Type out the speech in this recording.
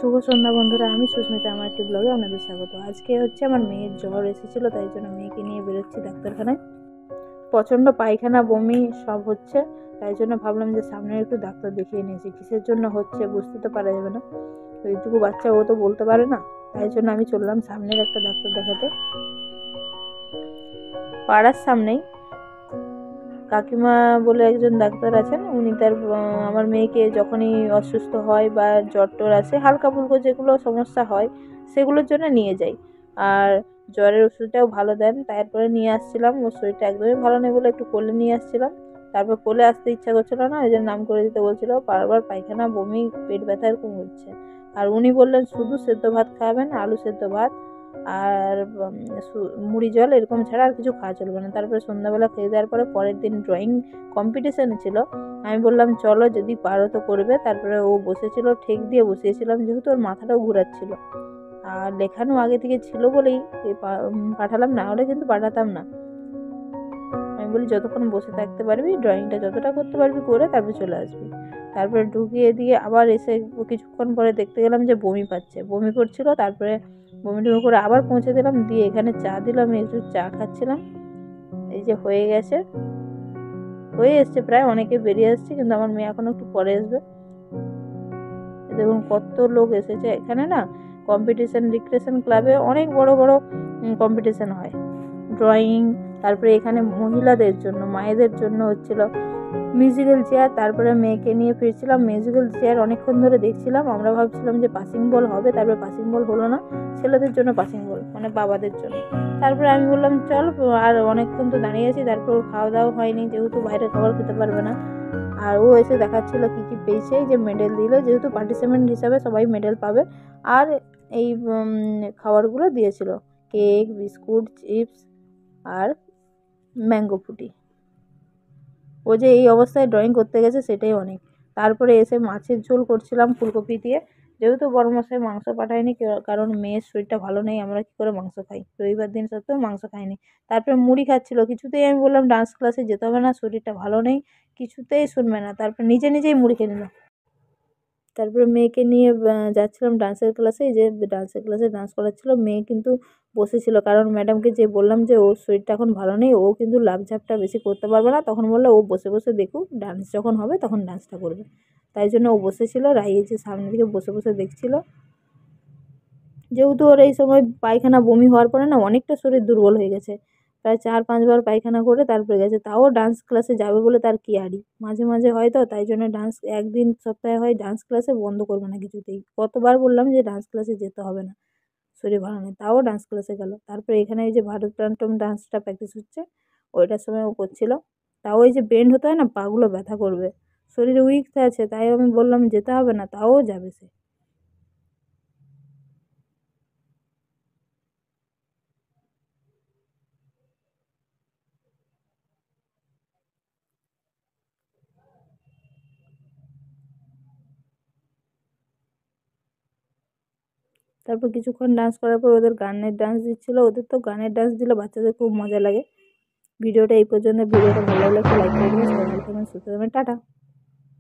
শুভ সন্ধ্যা বন্ধুরা, আমি সুস্মিতা। আমার একটি ব্লগে আপনাদের স্বাগত। আজকে হচ্ছে আমার মেয়ের জ্বর এসেছিলো, তাই জন্য মেয়েকে নিয়ে বেরোচ্ছি ডাক্তারখানায়। প্রচণ্ড পায়খানা বমি সব হচ্ছে, তাই জন্য ভাবলাম যে সামনে একটু ডাক্তার দেখিয়ে নিয়েছি। কিসের জন্য হচ্ছে বুঝতে তো পারা যাবে না, এইটুকু বাচ্চা ও তো বলতে পারে না, তাই জন্য আমি চললাম সামনের একটা ডাক্তার দেখাতে। পাড়ার সামনেই কাকিমা বলে একজন ডাক্তার আছেন, উনি আমার মেয়েকে যখনই অসুস্থ হয় বা জ্বর টর আসে, হালকা ফুলকো যেগুলো সমস্যা হয় সেগুলোর জন্য নিয়ে যাই। আর জ্বরের ওষুধটাও ভালো দেন। তারপরে নিয়ে আসছিলাম, ওর শরীরটা একদমই ভালো নেই বলে একটু কোলে নিয়ে আসছিলাম। তারপর কোলে আসতে ইচ্ছা করছিল না, ওই জন্য নাম করে দিতে বলছিল। বারবার পায়খানা বমি পেট ব্যথা এরকম হচ্ছে। আর উনি বললেন শুধু সেদ্ধ ভাত খাবেন, আলু সেদ্ধ ভাত আর মুড়ি জল এরকম ছাড়া আর কিছু খাওয়া চলবে না। তারপরে সন্ধ্যাবেলা খেয়ে দেওয়ার পরে পরের দিন ড্রয়িং কম্পিটিশান ছিল। আমি বললাম চলো, যদি পারো তো করবে। তারপরে ও বসেছিল, ঠেক দিয়ে বসিয়েছিলাম, যেহেতু ওর মাথাটাও ঘুরাচ্ছিল। আর লেখানো আগে থেকে ছিল বলেই পাঠালাম, না হলে কিন্তু পাঠাতাম না। আমি বলি যতক্ষণ বসে থাকতে পারবি, ড্রয়িংটা যতটা করতে পারবি করে তারপরে চলে আসবি। তারপরে ঢুকিয়ে দিয়ে আবার এসে কিছুক্ষণ পরে দেখতে গেলাম যে বমি পাচ্ছে, বমি করছিল। তারপরে বমি টমি করে আবার পৌঁছে দিলাম, দিয়ে এখানে চা দিলাম, আমি একটু চা খাচ্ছিলাম। এই যে হয়ে গেছে, হয়ে এসছে প্রায়, অনেকে বেরিয়ে আসছে, কিন্তু আমার মেয়ে এখন একটু পরে আসবে। দেখুন কত লোক এসেছে এখানে না। কম্পিটিশন, রিক্রিয়েশন ক্লাবে অনেক বড় বড় কম্পিটিশন হয়, ড্রয়িং। তারপরে এখানে মহিলাদের জন্য, মায়েদের জন্য হচ্ছিল মিউজিক্যাল চেয়ার। তারপরে মেয়েকে নিয়ে ফিরছিলাম, মিউজিক্যাল চেয়ার অনেকক্ষণ ধরে দেখছিলাম। আমরা ভাবছিলাম যে পাসিং বল হবে, তারপরে পাসিং বল হলো না। ছেলেদের জন্য পাসিং বল, মানে বাবাদের জন্য। তারপরে আমি বললাম চল, আর অনেকক্ষণ তো দাঁড়িয়ে আছি। তারপর খাওয়া দাওয়া হয়নি, যেহেতু বাইরে খাবার খেতে পারবে না। আর ও এসে দেখাচ্ছিল কী কী পেয়েছে, যে মেডেল দিল, যেহেতু পার্টিসিপেন্ট হিসাবে সবাই মেডেল পাবে। আর এই খাবারগুলো দিয়েছিল, কেক, বিস্কুট, চিপস আর ম্যাঙ্গো ফুটি। ও যে এই অবস্থায় ড্রয়িং করতে গেছে সেটাই অনেক। তারপরে এসে মাছের ঝোল করছিলাম ফুলকপি দিয়ে, যেহেতু বড় মশাই মাংস পাঠায়নি, কারণ মেয়ের শরীরটা ভালো নেই, আমরা কী করে মাংস খাই, রবিবার দিন সত্ত্বেও মাংস খাইনি। তারপরে মুড়ি খাচ্ছিল, কিছুতেই আমি বললাম ডান্স ক্লাসে যেতে হবে না, শরীরটা ভালো নেই, কিছুতেই শুনবে না। তারপর নিজে নিজেই মুড়ি খেয়ে নিল। তারপরে মেয়েকে নিয়ে যাচ্ছিলাম ডান্সের ক্লাসে। এই যে ডান্সের ক্লাসে ডান্স করাচ্ছিল, মেয়ে কিন্তু বসেছিল, কারণ ম্যাডামকে যে বললাম যে ওর শরীরটা এখন ভালো নেই, ও কিন্তু লাফঝাপটা বেশি করতে পারবে না, তখন বললো ও বসে বসে দেখুক, ডান্স যখন হবে তখন ডান্সটা করবে। তাই জন্য ও বসেছিল, রাইয়েছে সামনে দিকে বসে বসে দেখছিল। যেহেতু ওর এই সময় পায়খানা বমি হওয়ার পরে না অনেকটা শরীর দুর্বল হয়ে গেছে, প্রায় 4-5 বার পায়খানা করে তারপরে গেছে। তাও ডান্স ক্লাসে যাবে বলে তার কি আড়ি, মাঝে মাঝে হয় তো, তাই জন্য ডান্স একদিন সপ্তাহে হয়, ডান্স ক্লাসে বন্ধ করবে না কিছুতেই। কতবার বললাম যে ডান্স ক্লাসে যেতে হবে না, শরীর ভালো নেই, তাও ডান্স ক্লাসে গেল। তারপরে এখানে এই যে ভারতনাট্যম ডান্সটা প্র্যাকটিস হচ্ছে, ওইটার সময় ও করছিল। তাও এই যে বেন্ড হতে হয় না, পাগুলো ব্যথা করবে, শরীরে উইক আছে, তাই আমি বললাম যেতে হবে না, তাও যাবে সে। তারপর কিছুক্ষণ ডান্স করার পর ওদের গানের ডান্স দিচ্ছিলো। ওদের তো গানের ডান্স দিলে বাচ্চাদের খুব মজা লাগে। ভিডিওটা এই পর্যন্ত। ভিডিওটা ভালো লাগলে একটু লাইক করে দেবেন। সবাই ভালো থাকবেন, সুস্থ থাকবেন, টাটা।